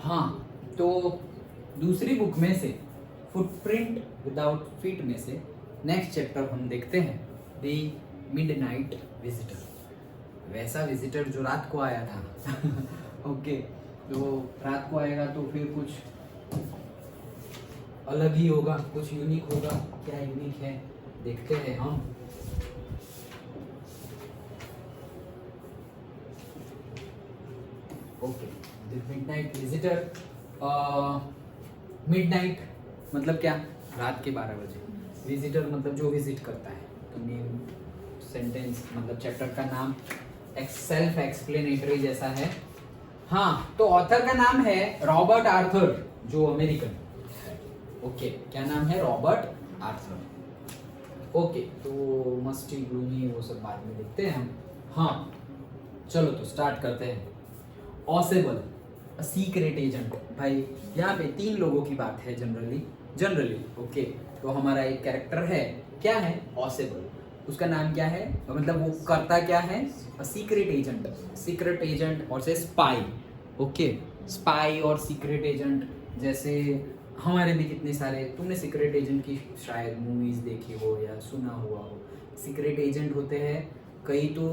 हाँ, तो दूसरी बुक में से फुटप्रिंट विदाउट फीट में से नेक्स्ट चैप्टर हम देखते हैं द मिडनाइट विजिटर। वैसा विजिटर जो रात को आया था ओके, तो रात को आएगा तो फिर कुछ अलग ही होगा, कुछ यूनिक होगा। क्या यूनिक है देखते हैं हम। Okay, the midnight visitor. Midnight मतलब क्या? रात के 12 बजे। विजिटर मतलब जो विजिट करता है। तो मेन सेंटेंस मतलब चैप्टर का नाम सेल्फ एक्सप्लेनेटरी जैसा है। हाँ, तो ऑथर का नाम है रॉबर्ट आर्थर, जो अमेरिकन है। ओके, क्या नाम है? Robert Arthur. ओके, तो मस्टी ग्लूमी वो सब बाद में देखते हैं हम। हाँ, चलो तो स्टार्ट करते हैं। Ausable, secret agent. भाई यहाँ पे 3 लोगों की बात है जनरली। ओके, तो हमारा एक कैरेक्टर है, क्या है? ऑसेबल। उसका नाम क्या है? मतलब वो करता क्या है? सीक्रेट एजेंट और से स्पाई। ओके, स्पाई और सीक्रेट एजेंट जैसे हमारे भी कितने सारे, तुमने सीक्रेट एजेंट की शायद मूवीज देखी हो या सुना हुआ हो। सीक्रेट एजेंट होते हैं कई तो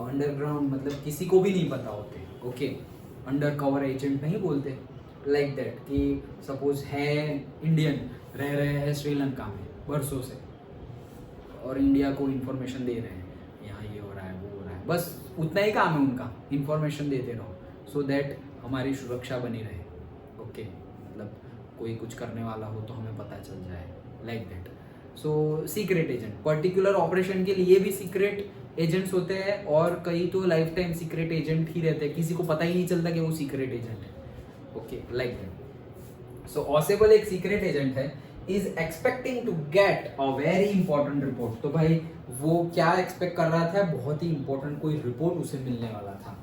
अंडरग्राउंड, मतलब किसी को भी नहीं पता होते। ओके, अंडर कवर एजेंट नहीं बोलते, लाइक दैट कि सपोज है इंडियन, रह रहे हैं श्रीलंका में बरसों से और इंडिया को इन्फॉर्मेशन दे रहे हैं, यहाँ ये हो रहा है वो हो रहा है, बस उतना ही काम है उनका, इन्फॉर्मेशन देते रहो सो दैट हमारी सुरक्षा बनी रहे। ओके, मतलब कोई कुछ करने वाला हो तो हमें पता चल जाए, like that. So secret agent particular operation के लिए भी सीक्रेट एजेंट्स होते हैं और कई तो लाइफ टाइम सीक्रेट एजेंट ही रहते हैं, किसी को पता ही नहीं चलता कि वो सीक्रेट एजेंट है। Okay, like that. सो ऑसेबल एक सीक्रेट एजेंट है, is expecting to get a very important report. तो भाई वो क्या एक्सपेक्ट कर रहा था? बहुत ही इंपॉर्टेंट कोई रिपोर्ट उसे मिलने वाला था।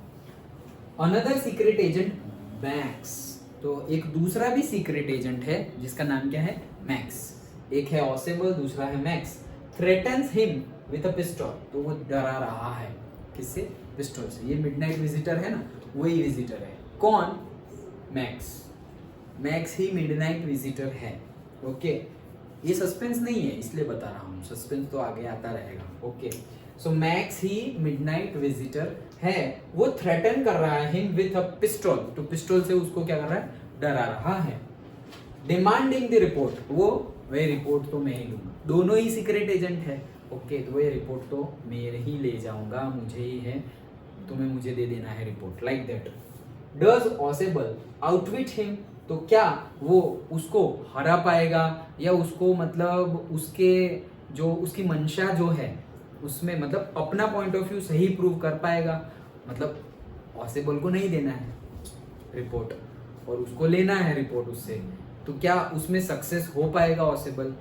अनदर सीक्रेट एजेंट मैक्स, तो एक दूसरा भी सीक्रेट एजेंट है जिसका नाम क्या है? मैक्स। एक है ऑसेबल, दूसरा है max. Threatens him with a pistol, तो वो डरा रहा है किससे? पिस्टल से। ये मिडनाइट विजिटर है ना, वही विजिटर है। कौन? मैक्स ही मिडनाइट विजिटर है। ओके, ये सस्पेंस नहीं है इसलिए बता रहा हूँ, सस्पेंस तो आगे आता रहेगा। ओके, सो मैक्स ही मिडनाइट विजिटर है, वो थ्रेटन कर रहा है हिम विथ अ पिस्टल, तो पिस्टल से उसको क्या कर रहा है? डरा रहा है। डिमांडिंग द रिपोर्ट, वही रिपोर्ट तो मैं ही लूंगा। दोनों ही सीक्रेट एजेंट है। ओके, तो वही रिपोर्ट तो मैं ही ले जाऊंगा, मुझे ही है, तुम्हें मुझे दे देना है report, like that. Does Ausable outwit him, तो क्या वो उसको हरा पाएगा या उसको मतलब उसके जो उसकी मंशा जो है उसमें मतलब अपना पॉइंट ऑफ व्यू सही प्रूव कर पाएगा? मतलब ऑसेबल को नहीं देना है रिपोर्ट और उसको लेना है रिपोर्ट उससे, तो क्या उसमें सक्सेस हो पाएगा ऑसेबल?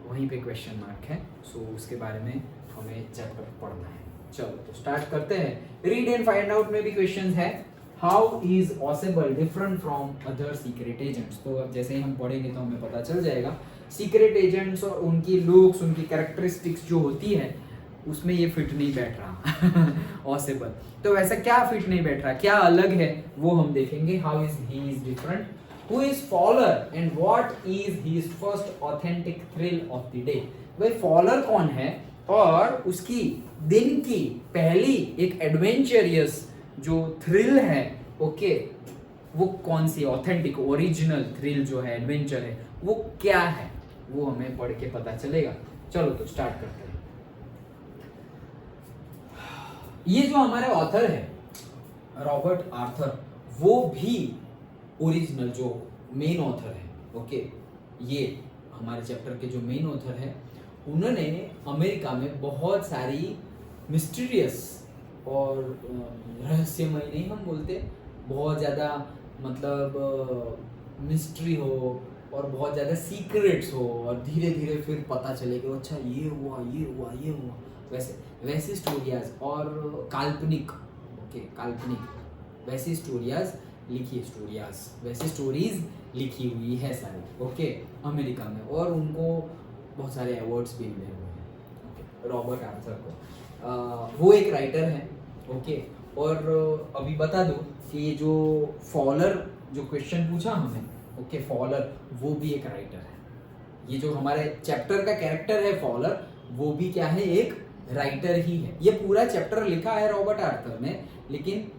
वहीं पे क्वेश्चन मार्क है। सो उसके बारे में हमें चैप्टर पढ़ना है। चलो तो स्टार्ट करते हैं। रीड एंड फाइंड आउट में भी क्वेश्चन है। How is Ausable different from other secret agents? तो अब जैसे ही हम पढ़ेंगे तो हमें पता चल जाएगा सीक्रेट एजेंट्स और उनकी लुक्स, उनकी कैरेक्टरिस्टिक्स जो होती है उसमें ये फिट नहीं बैठ रहा ऑसेबल। तो वैसा क्या फिट नहीं बैठ रहा, क्या अलग है, वो हम देखेंगे। How is he is different, who is follower and what is his first authentic thrill of the day. भाई फॉलोअर कौन है और उसकी दिन की पहली एक एडवेंचरियस जो थ्रिल है, ओके, वो कौन सी ऑथेंटिक ओरिजिनल थ्रिल जो है, एडवेंचर है, वो क्या है, वो हमें पढ़ के पता चलेगा। चलो तो स्टार्ट करते हैं। ये जो हमारे ऑथर है रॉबर्ट आर्थर, वो भी ओरिजिनल जो मेन ऑथर है। ओके, ये हमारे चैप्टर के जो मेन ऑथर है, उन्होंने अमेरिका में बहुत सारी मिस्टीरियस और रहस्यमय नहीं हम बोलते, बहुत ज़्यादा मतलब मिस्ट्री हो और बहुत ज़्यादा सीक्रेट्स हो और धीरे धीरे फिर पता चले कि अच्छा ये हुआ ये हुआ ये हुआ, वैसी स्टोरियाज और काल्पनिक, ओके काल्पनिक वैसी स्टोरियाज वैसी स्टोरीज लिखी हुई है सारी, ओके, अमेरिका में। और उनको बहुत सारे अवार्ड्स भी मिले हुए हैं, ओके, रॉबर्ट आर्थर को। वो एक राइटर है, ओके, और अभी बता दो कि ये जो फॉलर जो क्वेश्चन पूछा हमें, ओके, फॉलर वो भी एक राइटर है। ये जो हमारे चैप्टर का कैरेक्टर है फॉलर, वो भी क्या है, एक राइटर ही है। ये पूरा चैप्टर लिखा है रॉबर्ट आर्थर ने, लेकिन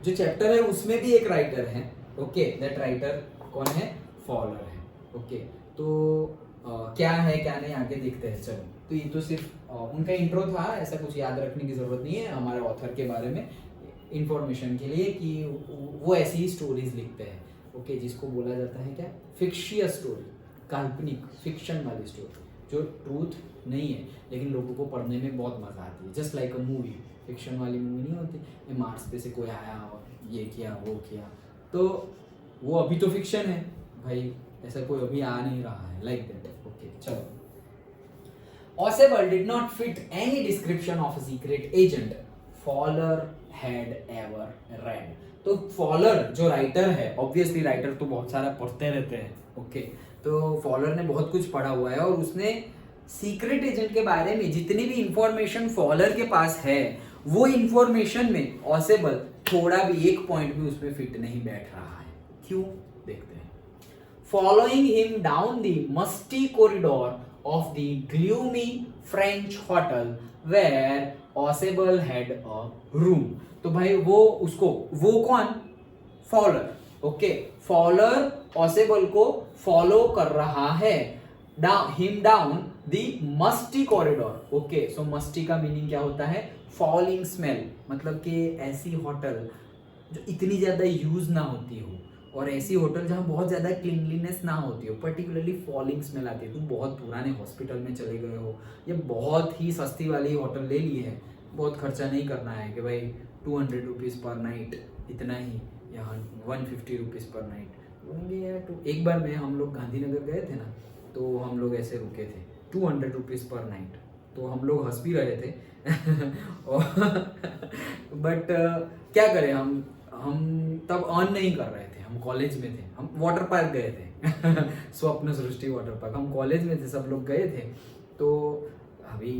जो चैप्टर है उसमें भी एक राइटर है, ओके, दैट राइटर कौन है, फॉलर है, ओके। तो क्या है क्या नहीं आगे देखते हैं, चलो। तो ये तो सिर्फ उनका इंट्रो था, ऐसा कुछ याद रखने की जरूरत नहीं है हमारे ऑथर के बारे में, इंफॉर्मेशन के लिए कि वो ऐसी ही स्टोरीज लिखते हैं, ओके, जिसको बोला जाता है क्या, फिक्शियस स्टोरी, काल्पनिक फिक्शन वाली स्टोरी, जो ट्रूथ नहीं है लेकिन लोगों को पढ़ने में बहुत मजा आती है। Just like a movie, fiction वाली मूवी नहीं होती, ये मार्स पे से कोई आया और ये किया वो किया, तो वो अभी तो फिक्शन है भाई, ऐसा कोई अभी आ नहीं रहा है, लाइक दैट, ओके। चलो, Ausable did not fit any description of a secret agent Fowler had ever read. तो फॉलर जो राइटर है, ऑब्वियसली राइटर तो बहुत सारा पढ़ते रहते हैं, ओके, तो फॉलर ने बहुत कुछ पढ़ा हुआ है और उसने सीक्रेट एजेंट के बारे में जितनी भी इंफॉर्मेशन फॉलर के पास है, वो इंफॉर्मेशन में ऑसेबल थोड़ा भी एक पॉइंट भी उसमें फिट नहीं बैठ रहा है। क्यों, देखते हैं। Following him down the musty corridor of the gloomy French hotel where Ausable had a room. तो भाई वो कौन, फॉलर, ओके, फॉलर ऑसेबल को फॉलो कर रहा है, him down the musty corridor, okay. So musty का मीनिंग क्या होता है, फॉलिंग स्मेल, मतलब कि ऐसी होटल जो इतनी ज्यादा यूज ना होती हो, और ऐसी होटल जहाँ बहुत ज़्यादा क्लीनलीनेस ना होती हो, पर्टिकुलरली फॉलिंग स्मेल आती है। तुम बहुत पुराने हॉस्पिटल में चले गए हो या बहुत ही सस्ती वाली होटल ले ली है, बहुत खर्चा नहीं करना है कि भाई 200 रुपीज़ पर नाइट, इतना ही, यहाँ 150 रुपीज़ पर नाइट होंगे यार। तो एक बार में हम लोग गांधीनगर गए थे ना, तो हम लोग ऐसे रुके थे, 200 रुपीज़ पर नाइट, तो हम लोग हंस भी रहे थे बट क्या करें, हम तब अर्न नहीं कर रहे थे, हम कॉलेज में थे, हम वाटर पार्क गए थे स्वप्न सृष्टि वाटर पार्क, हम कॉलेज में थे, सब लोग गए थे। तो अभी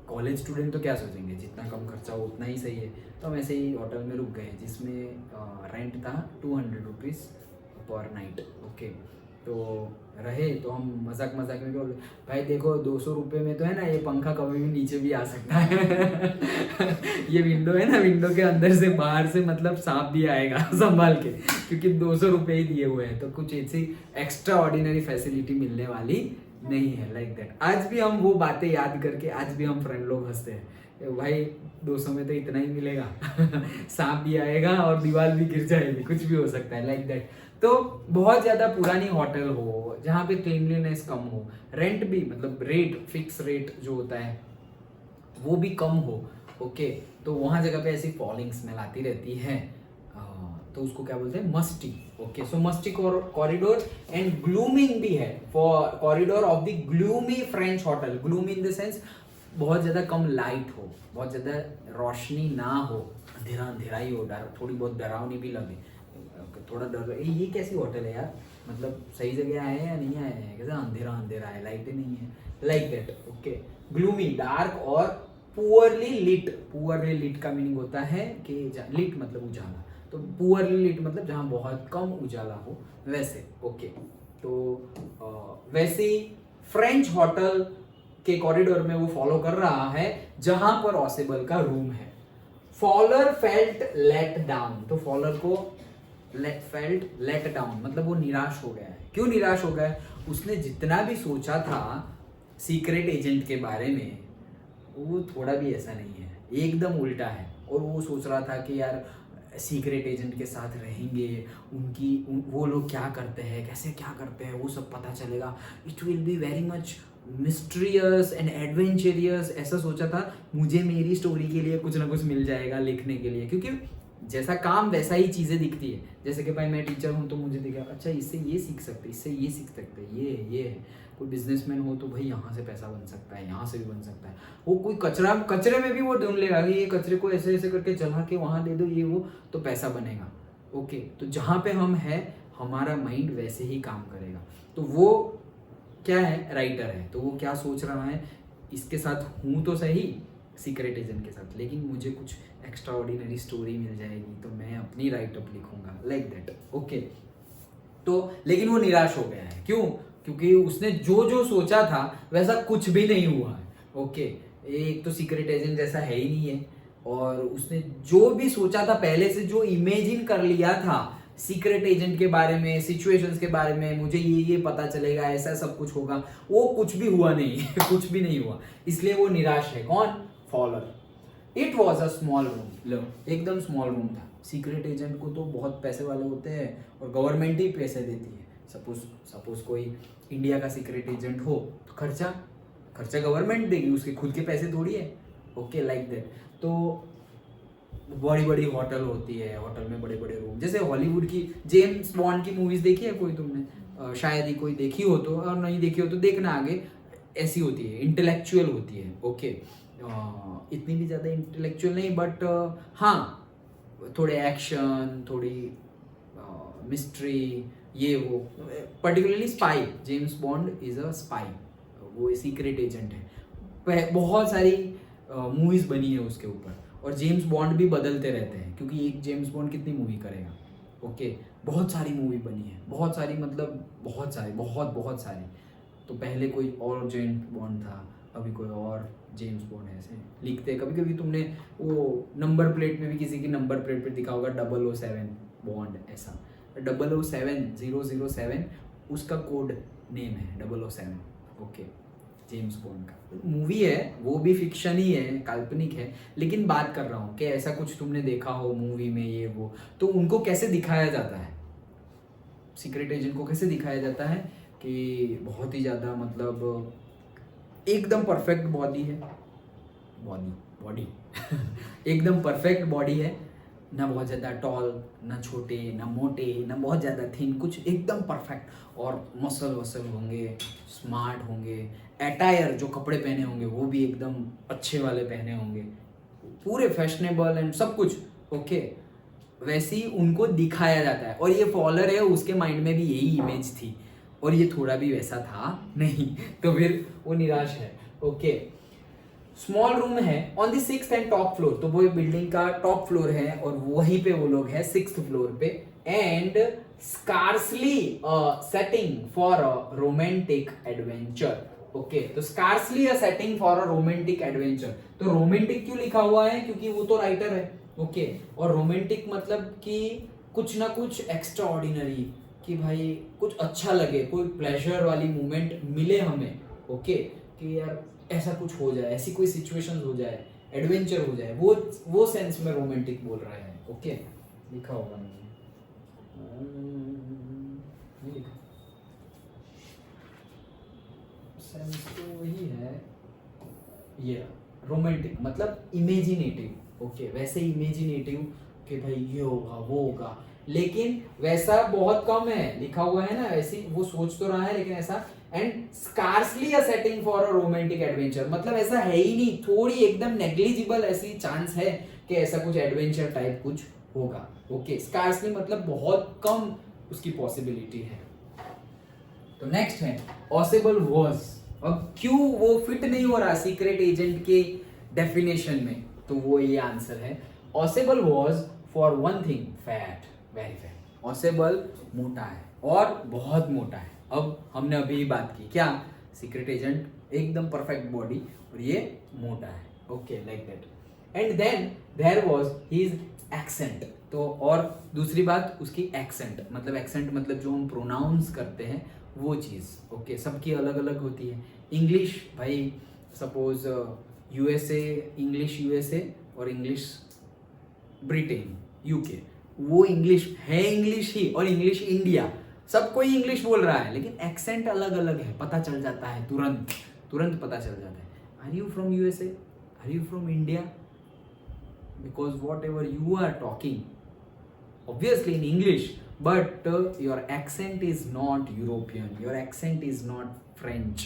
कॉलेज स्टूडेंट तो क्या सोचेंगे, जितना कम खर्चा हो उतना ही सही है, तो हम ऐसे ही होटल में रुक गए जिसमें रेंट था 200 रुपीज़ पर नाइट, ओके। तो रहे, तो हम मजाक में बोले, भाई देखो 200 रुपये में तो है ना, ये पंखा कभी भी नीचे भी आ सकता है ये विंडो है ना, विंडो के अंदर से बाहर से मतलब सांप भी आएगा संभाल के, क्योंकि 200 रुपये ही दिए हुए हैं, तो कुछ ऐसी एक्स्ट्रा ऑर्डिनरी फैसिलिटी मिलने वाली नहीं है, लाइक दैट। आज भी हम वो बातें याद करके आज भी हम फ्रेंड लोग हंसते हैं, भाई 200 में तो इतना ही मिलेगा सांप भी आएगा और दीवार भी गिर जाएगी, कुछ भी हो सकता है, लाइक दैट। तो बहुत ज़्यादा पुरानी होटल हो जहाँ पे क्लीनलीनेस कम हो, रेंट भी मतलब रेट, फिक्स रेट जो होता है वो भी कम हो, ओके, तो वहाँ जगह पे ऐसी फॉलिंग स्मेल आती रहती है, तो उसको क्या बोलते हैं, musty, okay. So musty corridor and glooming भी है, for corridor of the gloomy French hotel, gloomy in the sense बहुत ज़्यादा कम लाइट हो, बहुत ज़्यादा रोशनी ना हो, अंधेरा अंधेरा ही हो, थोड़ी बहुत डरावनी भी लगे, थोड़ा डर, ये कैसी होटल है यार, मतलब सही जगह आए हैं या नहीं आए हैं, कैसा अंधेरा अंधेरा है, लाइट ही नहीं है, like that, okay. Gloomy, dark और पुअरली लिट का मीनिंग होता है कि लिट मतलब उजाला, तो पुअरली लिट मतलब जहाँ बहुत कम उजाला हो, वैसे, ओके। तो वैसे ही फ्रेंच होटल के कॉरिडोर में वो फॉलो कर रहा है जहां पर ऑसेबल का रूम है। फॉलर फेल्ट लेट डाउन, तो फॉलर को फेल्ट लेट डाउन मतलब वो निराश हो गया है। क्यों निराश हो गया है, उसने जितना भी सोचा था सीक्रेट एजेंट के बारे में वो थोड़ा भी ऐसा नहीं है, एकदम उल्टा है। और वो सोच रहा था कि यार सीक्रेट एजेंट के साथ रहेंगे, वो लोग क्या करते हैं, कैसे क्या करते हैं, वो सब पता चलेगा, it will be very much mysterious and adventurous, ऐसा सोचा था। मुझे मेरी स्टोरी के लिए कुछ ना कुछ मिल जाएगा लिखने के लिए, क्योंकि जैसा काम वैसा ही चीज़ें दिखती है। जैसे कि भाई मैं टीचर हूँ तो मुझे दिखा अच्छा इससे ये सीख सकते, इससे ये सीख सकते, ये है। कोई बिजनेसमैन हो तो भाई यहाँ से पैसा बन सकता है, यहाँ से भी बन सकता है। वो कोई कचरे में भी वो ढूंढ लेगा कि ये कचरे को ऐसे ऐसे करके जला के वहाँ दे दो, ये वो, तो पैसा बनेगा। ओके, तो जहाँ पे हम हैं हमारा माइंड वैसे ही काम करेगा। तो वो क्या है, राइटर है, तो वो क्या सोच रहा है, इसके साथ हूँ तो सही सीक्रेट एजेंट के साथ, लेकिन मुझे कुछ एक्स्ट्रा ऑर्डिनरी स्टोरी मिल जाएगी तो मैं अपनी राइटअप लिखूंगा, लाइक दैट। ओके, तो लेकिन वो निराश हो गया है। क्यों? क्योंकि उसने जो जो सोचा था वैसा कुछ भी नहीं हुआ है। ओके, एक तो सीक्रेट एजेंट जैसा है ही नहीं है, और उसने जो भी सोचा था पहले से, जो इमेजिन कर लिया था सीक्रेट एजेंट के बारे में, सिचुएशंस के बारे में, मुझे ये पता चलेगा, ऐसा सब कुछ होगा, वो कुछ भी हुआ नहीं कुछ भी नहीं हुआ, इसलिए वो निराश है। कौन? Fowler. It was a small room, low एकदम स्मॉल रूम था। सीक्रेट एजेंट को तो बहुत पैसे वाले होते हैं और गवर्नमेंट ही पैसे देती है। सपोज कोई इंडिया का सीक्रेट एजेंट हो तो खर्चा गवर्नमेंट देगी, उसके खुद के पैसे थोड़ी है। Okay, like that. तो बड़ी बड़ी होटल होती है, होटल में बड़े बड़े रूम, जैसे हॉलीवुड की जेम्स बॉन्ड की मूवीज देखी है कोई तुमने? शायद ही कोई देखी हो तो, और नहीं देखी हो तो देखना आगे। ऐसी होती है, इंटेलेक्चुअल होती है। ओके, इतनी भी ज़्यादा इंटेलेक्चुअल नहीं, बट हाँ थोड़े एक्शन, थोड़ी मिस्ट्री, ये वो। Particularly spy, James bond is a spy, वो सीक्रेट एजेंट है। बहुत सारी मूवीज बनी है उसके ऊपर, और जेम्स बॉन्ड भी बदलते रहते हैं, क्योंकि एक जेम्स बॉन्ड कितनी मूवी करेगा। ओके, बहुत सारी मूवी बनी है, बहुत सारी, मतलब बहुत सारी, बहुत सारी। तो पहले कोई और जेम्स बॉन्ड था, अभी कोई और जेम्स बॉन्ड है, ऐसे लिखते हैं। कभी कभी तुमने वो नंबर प्लेट में भी किसी की नंबर प्लेट पे दिखा होगा 007 बॉन्ड, ऐसा 007 उसका कोड नेम है 007। ओके, जेम्स बॉन्ड का मूवी है, वो भी फिक्शन ही है, काल्पनिक है, लेकिन बात कर रहा हूँ कि ऐसा कुछ तुमने देखा हो मूवी में, ये वो, तो उनको कैसे दिखाया जाता है, सीक्रेट एजेंट को कैसे दिखाया जाता है कि बहुत ही ज़्यादा, मतलब एकदम परफेक्ट बॉडी है, बॉडी एकदम परफेक्ट बॉडी है, ना बहुत ज़्यादा टॉल, ना छोटे, ना मोटे, ना बहुत ज़्यादा थिन, कुछ एकदम परफेक्ट, और मसल वसल होंगे, स्मार्ट होंगे, अटायर जो कपड़े पहने होंगे वो भी एकदम अच्छे वाले पहने होंगे, पूरे फैशनेबल एंड सब कुछ। ओके, वैसे ही उनको दिखाया जाता है, और ये फॉलर है, उसके माइंड में भी यही इमेज थी, और ये थोड़ा भी वैसा था नहीं, तो फिर वो निराश है। ओके, स्मॉल रूम है on the 6th and top floor, तो वो बिल्डिंग का टॉप फ्लोर है, और वहीं पे वो लोग हैं 6th फ्लोर पे, and scarcely setting for a romantic adventure. Okay, तो scarcely a setting for a romantic adventure, तो रोमांटिक क्यों लिखा हुआ है? क्योंकि वो तो राइटर है। ओके, और रोमांटिक मतलब कि कुछ ना कुछ एक्स्ट्रा ऑर्डिनरी, कि भाई कुछ अच्छा लगे, कोई प्लेजर वाली मोमेंट मिले हमें। ओके, कि यार ऐसा कुछ हो जाए, ऐसी कोई सिचुएशन हो जाए, एडवेंचर हो जाए, वो सेंस में रोमांटिक बोल रहा है। ओके, लिखा होगा नहीं लिखा, सेंस तो वही है, ये रोमांटिक मतलब इमेजिनेटिव। ओके, वैसे इमेजिनेटिव कि भाई ये होगा, वो होगा, लेकिन वैसा बहुत कम है, लिखा हुआ है ना, वैसे वो सोच तो रहा है लेकिन ऐसा, and scarcely a setting for a romantic adventure, मतलब ऐसा है ही नहीं, थोड़ी एकदम नेग्लिजिबल ऐसी चांस है कि ऐसा कुछ एडवेंचर टाइप कुछ होगा। ओके, स्कार्सली मतलब बहुत कम उसकी पॉसिबिलिटी है। तो नेक्स्ट है पॉसिबल वॉज। अब क्यों वो फिट नहीं हो रहा सीक्रेट एजेंट के डेफिनेशन में, तो वो ये आंसर है, possible was for one thing fat, very fat. Possible मोटा है, और बहुत मोटा है। अब हमने अभी बात की क्या, सीक्रेट एजेंट एकदम परफेक्ट बॉडी, और ये मोटा है। Okay, like that. And then there was his accent, तो और दूसरी बात उसकी एक्सेंट, मतलब एक्सेंट मतलब जो हम प्रोनाउंस करते हैं वो चीज़। ओके, सबकी अलग अलग होती है। इंग्लिश भाई, सपोज यूएसए, इंग्लिश यूएसए और इंग्लिश ब्रिटेन यूके, वो इंग्लिश है, इंग्लिश ही, और इंग्लिश इंडिया, सब कोई इंग्लिश बोल रहा है, लेकिन एक्सेंट अलग अलग है, पता चल जाता है, तुरंत पता चल जाता है। Are you from USA, are you from India, because whatever you are talking obviously in English, but your accent is not European, your accent is not French,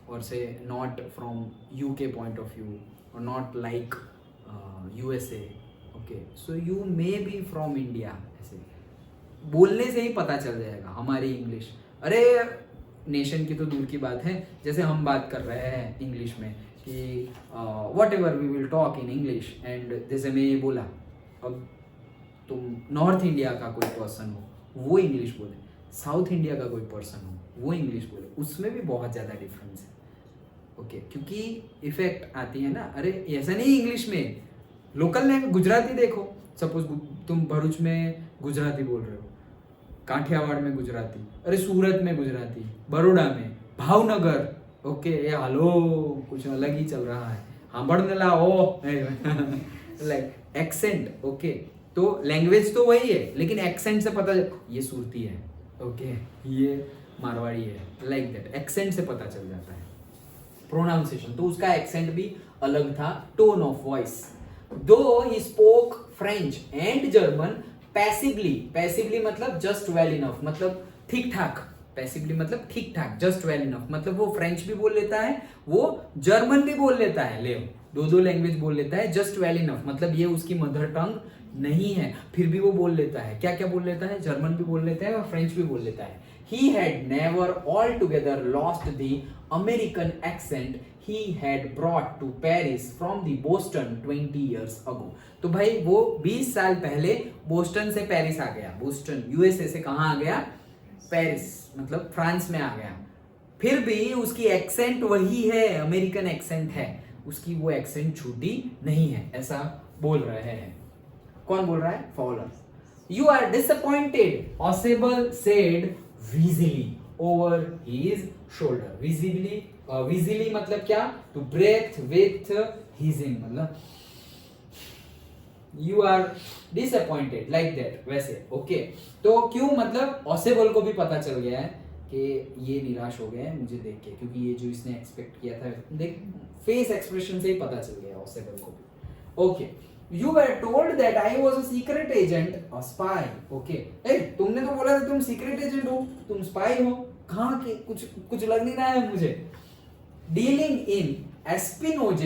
or say not from UK point of view, or not like USA. Okay, so you may be from India, ऐसे बोलने से ही पता चल जाएगा हमारी English. अरे nation की तो दूर की बात है, जैसे हम बात कर रहे हैं इंग्लिश में, कि whatever we will talk in English, and जैसे मैं ये बोला, अब तुम नॉर्थ इंडिया का कोई पर्सन हो वो इंग्लिश बोले, साउथ इंडिया का कोई पर्सन हो वो इंग्लिश बोले, उसमें भी बहुत ज़्यादा डिफरेंस है। ओके, क्योंकि इफेक्ट आती है ना। अरे ऐसा नहीं इंग्लिश में, लोकल लैंग्वेज गुजराती देखो, सपोज तुम भरूच में गुजराती बोल रहे हो, काठियावाड़ में गुजराती, अरे सूरत में गुजराती, बड़ोड़ा में, भावनगर, ओके ये हालो कुछ अलग ही चल रहा है, सांभळने लाओ लाइक एक्सेंट। ओके, तो लैंग्वेज तो वही है लेकिन एक्सेंट से पता ये सूरती है, ओके ये मारवाड़ी है, लाइक दैट एक्सेंट से पता चल जाता है। प्रोनाउंसिएशन तो उसका एक्सेंट भी अलग था, tone of voice. Though he spoke French and German passively, passively मतलब जस्ट वेल इनफ, मतलब ठीक ठाक, पैसिवली मतलब ठीक ठाक, जस्ट वेल इनफ मतलब वो फ्रेंच भी बोल लेता है, वो जर्मन भी बोल लेता है, ले दो लैंग्वेज बोल लेता है। जस्ट वेल इनफ मतलब ये उसकी मदर टंग नहीं है, फिर भी वो बोल लेता है। क्या क्या बोल लेता है? जर्मन भी बोल लेता है और फ्रेंच भी बोल लेता है। He had never altogether lost the American accent he had brought to Paris from the Boston 20 years ago. तो भाई वो 20 साल पहले बोस्टन से पेरिस आ गया। बोस्टन यूएसए से कहाँ आ गया? पेरिस, मतलब फ्रांस में आ गया। फिर भी उसकी एक्सेंट वही है, अमेरिकन एक्सेंट है, उसकी वो एक्सेंट छूटी नहीं है, ऐसा बोल रहे हैं। कौन बोल रहा है? Faller. You are disappointed, Osable said wheezily over his shoulder. Wheezily मतलब क्या? To breathe with hissing, मतलब you are disappointed like that, वैसे। ओके, तो क्यों? मतलब Osable को भी पता चल गया है कि ये निराश हो गया है मुझे देख के, क्योंकि ये जो इसने एक्सपेक्ट किया था, देख फेस एक्सप्रेशन से ही पता चल गया Osable को भी। Okay, You were told that I was a secret agent, a spy. Okay. ए, तुमने तो बोला था तुम सीक्रेट एजेंट हो, तुम स्पाई हो, कहाँ के? कुछ लग नहीं रहा है मुझे। Dealing in espionage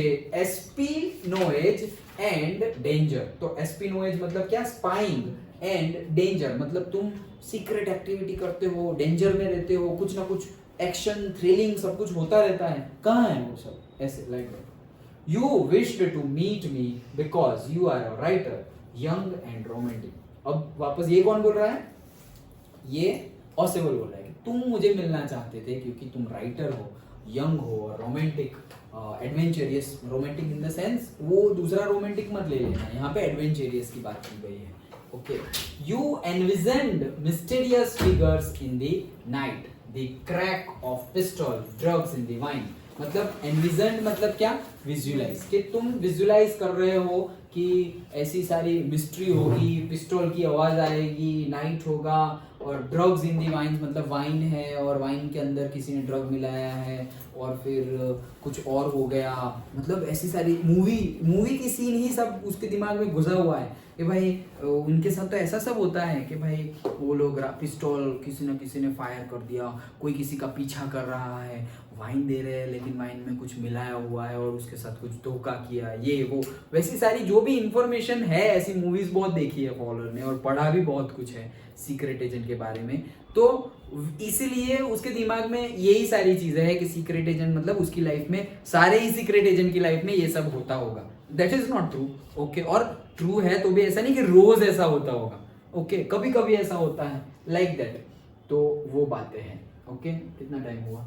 and danger. तो espionage मतलब क्या? स्पाइंग, एंड डेंजर मतलब तुम सीक्रेट एक्टिविटी करते हो, डेंजर में रहते हो, कुछ ना कुछ एक्शन, थ्रिलिंग सब कुछ होता रहता है। कहाँ है वो सब? ऐसे like that. You wished to meet me because you are a writer, young and romantic. अब वापस ये कौन बोल रहा है? ये ऑसेबल बोल रहा है कि तुम मुझे मिलना चाहते थे क्योंकि तुम राइटर हो, यंग हो और romantic, adventurous. Romantic in the sense वो दूसरा रोमांटिक मत ले लेना, यहाँ पे एडवेंचरियस की बात की गई है। Okay, you envisioned mysterious figures in the night, the crack of pistol, drugs in the wine. मतलब एनविजन्ड मतलब क्या? विजुअलाइज, कि तुम विजुअलाइज कर रहे हो कि ऐसी सारी मिस्ट्री होगी, पिस्टल की आवाज आएगी, नाइट होगा, और ड्रग्स इन दी वाइन मतलब वाइन है और वाइन के अंदर किसी ने ड्रग मिलाया है और फिर कुछ और हो गया। मतलब ऐसी सारी मूवी की सीन ही सब उसके दिमाग में घुसा हुआ है कि भाई उनके साथ तो ऐसा सब होता है कि भाई वो लोग पिस्टल किसी ने फायर कर दिया, कोई किसी का पीछा कर रहा है, वाइन दे रहे हैं लेकिन वाइन में कुछ मिलाया हुआ है और उसके साथ कुछ धोखा किया, ये वो वैसी सारी जो भी इंफॉर्मेशन है। ऐसी मूवीज बहुत देखी है फॉलोअर ने और पढ़ा भी बहुत कुछ है सीक्रेट एजेंट के बारे में। तो इसीलिए उसके दिमाग में यही सारी चीजें हैं कि सीक्रेट एजेंट मतलब उसकी लाइफ में, सारे ही सीक्रेट एजेंट की लाइफ में ये सब होता होगा। That is not true. Okay, और ट्रू है तो भी ऐसा नहीं कि रोज ऐसा होता होगा। ओके, कभी कभी ऐसा होता है, लाइक दैट। तो वो बातें हैं। ओके, कितना टाइम हुआ?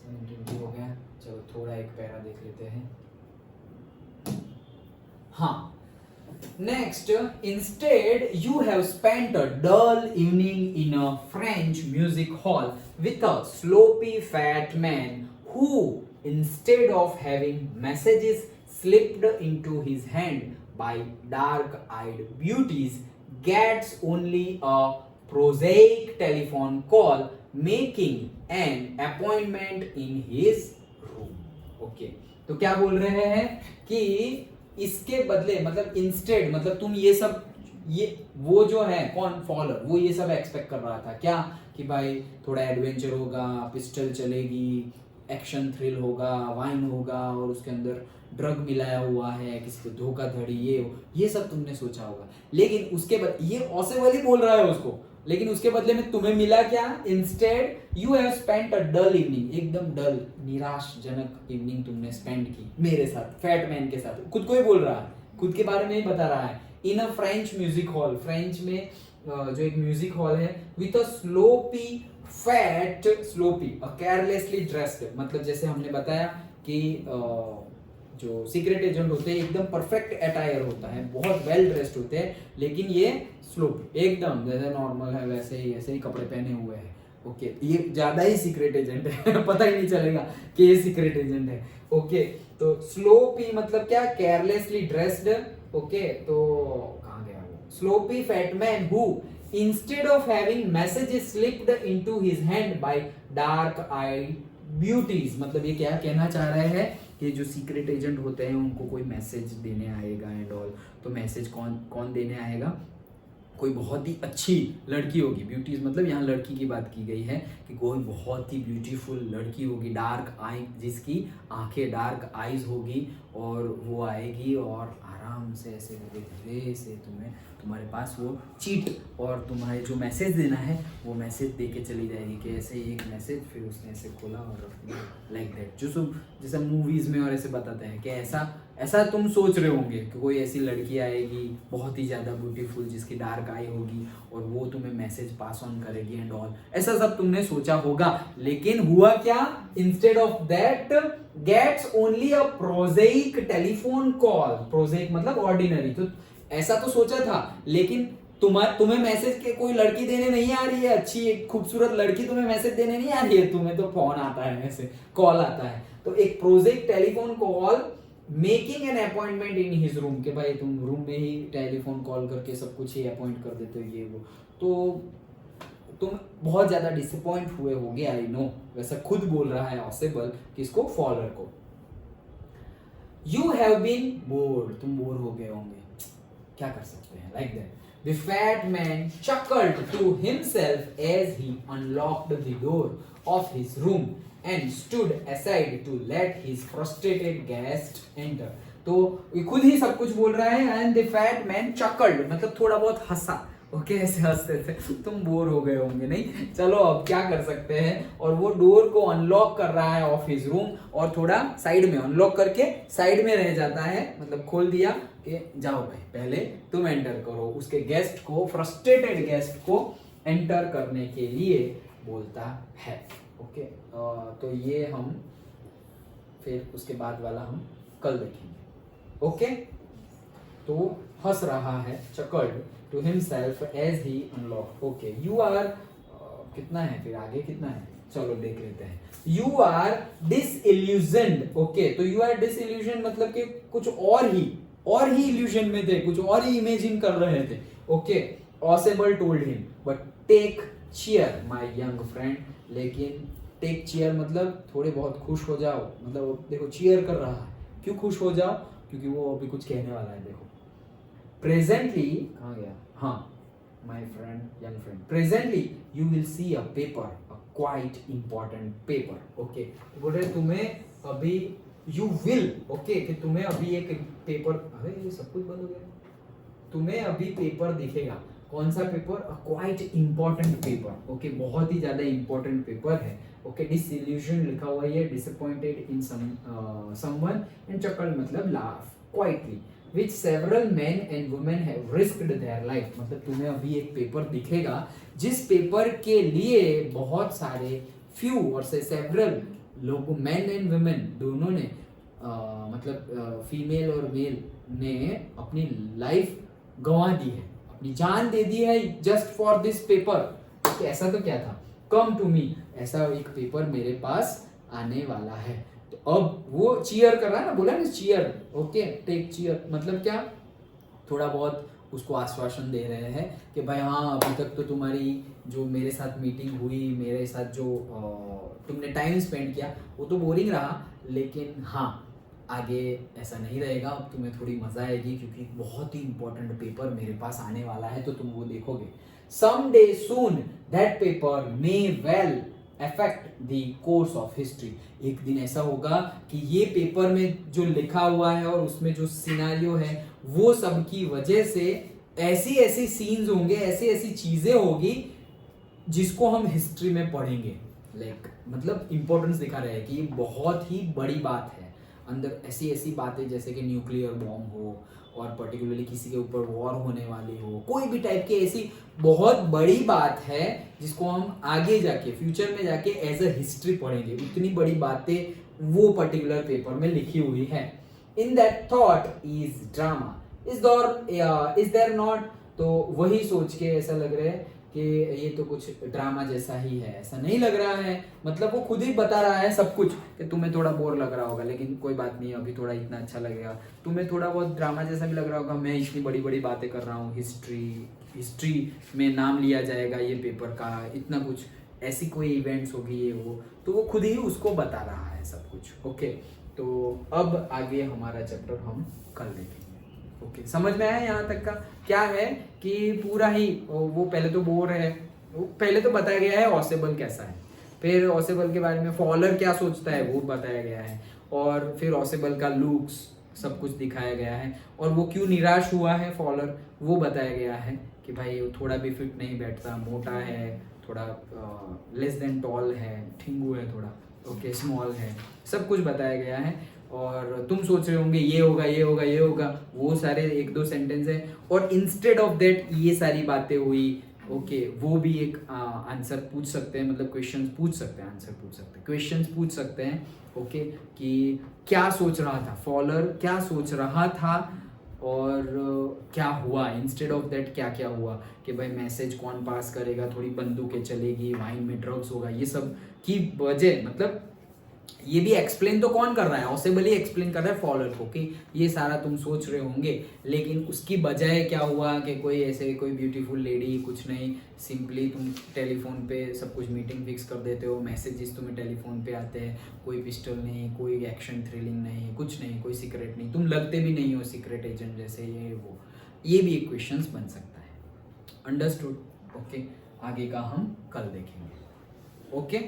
7:20 हो गया। चलो थोड़ा एक पैरा देख लेते हैं। हाँ, next, instead you have spent a dull evening in a French music hall with a sloppy fat man who, instead of having messages slipped into his hand by dark-eyed beauties, gets only a prosaic telephone call making an appointment in his room. Okay, तो क्या बोल रहे हैं कि इसके बदले मतलब instead मतलब तुम ये वो जो है कौन फॉलोअर, वो ये सब एक्सपेक्ट कर रहा था क्या कि भाई थोड़ा एडवेंचर होगा, पिस्टल चलेगी, एक्शन थ्रिल होगा, वाइन होगा और उसके अंदर ड्रग मिलाया हुआ है, किसी को धोखाधड़ी, ये सब तुमने सोचा होगा। लेकिन उसके बाद ये ऑसेबल ही बोल रहा है उसको, लेकिन उसके बदले में तुम्हें मिला क्या? Instead you have spent a dull evening, एकदम डल निराशजनक इवनिंग तुमने स्पेंड की मेरे साथ, फैट मैन के साथ। खुद को ही बोल रहा है, खुद के बारे में ही बता रहा है। In a French music hall, French में जो एक म्यूजिक हॉल है, with a sloppy fat, sloppy carelessly dressed, मतलब जैसे हमने बताया कि जो सीक्रेट एजेंट होते हैं एकदम परफेक्ट अटायर होता है, बहुत वेल ड्रेस्ड होते हैं, लेकिन ये स्लोपी एकदम जैसे नॉर्मल है वैसे ही ऐसे ही कपड़े पहने हुए हैं। ओके, ये ज्यादा ही सीक्रेट एजेंट है पता ही नहीं चलेगा कि ये सीक्रेट एजेंट है। ओके, तो स्लोपी मतलब क्या? Carelessly dressed. ओके, तो कहाँ गया वो? Sloppy fat man who instead of having messages slipped into his hand by dark eyed beauties, मतलब ये क्या कहना चाह रहे हैं कि जो सीक्रेट एजेंट होते हैं उनको कोई मैसेज देने आएगा एंड ऑल, तो मैसेज कौन देने आएगा? कोई बहुत ही अच्छी लड़की होगी, ब्यूटीज मतलब यहाँ लड़की की बात की गई है कि कोई बहुत ही ब्यूटीफुल लड़की होगी, डार्क आई, जिसकी आंखें डार्क आईज होगी, और वो आएगी और आराम से ऐसे धीरे से तुम्हारे पास वो चीट और तुम्हारे जो मैसेज देना है वो मैसेज दे के चली जाएगी कि ऐसे ही एक मैसेज, फिर उसने ऐसे खोला और रख दिया, लाइक दैट, जो सब जैसा मूवीज में और ऐसे बताते हैं कि ऐसा तुम सोच रहे होंगे कि कोई ऐसी लड़की आएगी बहुत ही ज़्यादा ब्यूटीफुल जिसकी डार्क आई होगी और वो तुम्हें मैसेज पास ऑन करेगी एंड ऑल, ऐसा सब तुमने सोचा होगा। लेकिन हुआ क्या? Instead of that gets only a prosaic telephone call, prosaic मतलब ऑर्डिनरी, तो ऐसा तो सोचा था, लेकिन तुम्हें मैसेज के कोई लड़की देने नहीं आ रही है, अच्छी एक खूबसूरत लड़की तुम्हें मैसेज देने नहीं आ रही है, तुम्हें तो फोन आता है, ऐसे कॉल आता है, तो एक project telephone call making an appointment in his room, के भाई तुम रूम में ही टेलीफोन कॉल करके सब कुछ ही अपॉइंट कर देते हो ये वो, तो तुम बहुत ज्यादा डिसअपॉइंट हुए होगे, आई नो, वैसा खुद बोल रहा है ऑसेबल किसको? फॉलर को। यू हैव बीन बोर्ड, तुम बोर हो गए होंगे, क्या कर सकते हैं, like that. The fat man chuckled to himself as he unlocked the door of his room and stood aside to let his frustrated guest enter. तो ये खुद ही सब कुछ बोल रहा है, and the fat man chuckled मतलब थोड़ा बहुत हंसा, ओके ऐसे हंसते थे, तुम बोर हो गए होंगे, नहीं चलो अब क्या कर सकते हैं, और वो डोर को अनलॉक कर रहा है ऑफ हिज रूम, और थोड़ा साइड में अनलॉक करके साइड में रह जाता है, मतलब खोल दिया कि जाओ भाई पहले तुम एंटर करो, उसके गेस्ट को, फ्रस्ट्रेटेड गेस्ट को एंटर करने के लिए बोलता है। ओके, तो ये हम फिर उसके बाद वाला हम कल देखेंगे। ओके, तो हंस रहा है, chuckled to himself as he unlocked. Okay, you are कितना है फिर आगे, कितना है, चलो देख लेते हैं। You are disillusioned. Okay, तो you are disillusioned मतलब कि कुछ और ही illusion में थे, कुछ और ही इमेजिन कर रहे थे। Okay, Osable told him, but take cheer, my young friend. लेकिन take cheer मतलब थोड़े बहुत खुश हो जाओ, मतलब देखो cheer कर रहा है, क्यों खुश हो जाओ? क्योंकि वो अभी कुछ कहने वाला है, देखो। Presently, कहाँ गया? हाँ, my friend, young friend. Presently, you will see a paper, a quite important paper. Okay, तो बोल रहे तुम्हें अभी you will, okay, कि तुम्हें अभी एक पेपर, अरे ये सब कुछ बंद हो गया, तुम्हें अभी पेपर दिखेगा, कौन सा paper? A quite important paper. Okay, बहुत ही ज़्यादा important पेपर है। Okay, disillusion लिखा हुआ है, disappointed in someone, and chuckle मतलब laugh quietly. Which several men and women have risked their life. मतलब तुम्हें अभी एक पेपर दिखेगा जिस पेपर के लिए बहुत सारे few और से several लोगों, men and women दोनों ने मतलब फीमेल और मेल ने अपनी लाइफ गंवा दी है, अपनी जान दे दी है just for this paper. तो ऐसा तो क्या था? Come to me, ऐसा एक पेपर मेरे पास आने वाला है। तो अब वो चीयर कर रहा है ना, बोला ना चीयर, ओके, टेक चीयर मतलब क्या? थोड़ा बहुत उसको आश्वासन दे रहे हैं कि भाई हाँ, अभी तक तो तुम्हारी जो मेरे साथ मीटिंग हुई, मेरे साथ जो तुमने टाइम स्पेंड किया वो तो बोरिंग रहा, लेकिन हाँ आगे ऐसा नहीं रहेगा, अब तुम्हें थोड़ी मजा आएगी क्योंकि बहुत ही इंपॉर्टेंट पेपर मेरे पास आने वाला है, तो तुम वो देखोगे। Someday soon that paper may well affect the course of history. एक दिन ऐसा होगा कि ये पेपर में जो लिखा हुआ है और उसमें जो सिनारियो है वो सब की वजह से ऐसी ऐसी सीन्स होंगे, ऐसी ऐसी चीजें होगी जिसको हम हिस्ट्री में पढ़ेंगे, मतलब इम्पोर्टेंस दिखा रहा है कि ये बहुत ही बड़ी बात है। अंदर ऐसी ऐसी बातें जैसे कि न्यूक्लियर बॉम्ब हो और पर्टिकुलरली किसी के ऊपर वॉर होने वाली हो, कोई भी टाइप की ऐसी बहुत बड़ी बात है जिसको हम आगे जाके फ्यूचर में जाके एज अ हिस्ट्री पढ़ेंगे। उतनी बड़ी बातें वो पर्टिकुलर पेपर में लिखी हुई है। In that thought is drama is there not. तो वही सोच के ऐसा लग रहा है कि ये तो कुछ ड्रामा जैसा ही है। ऐसा नहीं लग रहा है, मतलब वो खुद ही बता रहा है सब कुछ कि तुम्हें थोड़ा बोर लग रहा होगा, लेकिन कोई बात नहीं, अभी थोड़ा इतना अच्छा लगेगा। तुम्हें थोड़ा बहुत ड्रामा जैसा भी लग रहा होगा, मैं इतनी बड़ी बड़ी बातें कर रहा हूँ, हिस्ट्री में नाम लिया जाएगा ये पेपर का, इतना कुछ ऐसी कोई इवेंट्स होगी ये वो, तो वो खुद ही उसको बता रहा है सब कुछ। ओके, तो अब आगे हमारा चैप्टर हम कल देखेंगे। ओके, समझ में आया यहाँ तक का? क्या है कि पूरा ही वो पहले तो बोर है, वो पहले तो बताया गया है ऑसेबल कैसा है, फिर ऑसेबल के बारे में फॉलर क्या सोचता है वो बताया गया है, और फिर ऑसेबल का लुक्स सब कुछ दिखाया गया है, और वो क्यों निराश हुआ है फॉलर वो बताया गया है कि भाई वो थोड़ा भी फिट नहीं बैठता, मोटा है, थोड़ा लेस देन टॉल है, ठिंगू है थोड़ा, ओके, स्मॉल है, सब कुछ बताया गया है। और तुम सोच रहे होंगे ये होगा ये होगा ये होगा, वो सारे एक दो सेंटेंस है, और इंस्टेड ऑफ दैट ये सारी बातें हुई। ओके, वो भी एक आंसर पूछ सकते हैं, मतलब क्वेश्चन पूछ सकते हैं, आंसर पूछ सकते हैं, क्वेश्चन पूछ सकते हैं। ओके, कि क्या सोच रहा था फॉलर, क्या सोच रहा था और क्या हुआ, इंस्टेड ऑफ दैट क्या क्या हुआ, कि भाई मैसेज कौन पास करेगा, थोड़ी बंदूकें चलेगी, वाइन में ड्रग्स होगा, ये सब की वजह, मतलब ये भी एक्सप्लेन तो कौन कर रहा है, ऑसेबल ही एक्सप्लेन कर रहा है फॉलर को कि ये सारा तुम सोच रहे होंगे, लेकिन उसकी बजाय क्या हुआ कि कोई ऐसे कोई ब्यूटीफुल लेडी, कुछ नहीं, सिंपली तुम टेलीफोन पे सब कुछ मीटिंग फिक्स कर देते हो, मैसेजेस तुम्हें टेलीफोन पे आते हैं, कोई पिस्टल नहीं, कोई एक्शन थ्रिलिंग नहीं, कुछ नहीं, कोई सीक्रेट नहीं, तुम लगते भी नहीं हो सीक्रेट एजेंट जैसे, ये वो, ये भी एक क्वेश्चन बन सकता है। अंडरस्टूड? ओके, आगे का हम कल देखेंगे। ओके,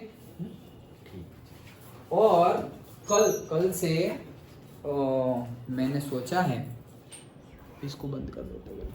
और कल से मैंने सोचा है, इसको बंद कर देते हैं।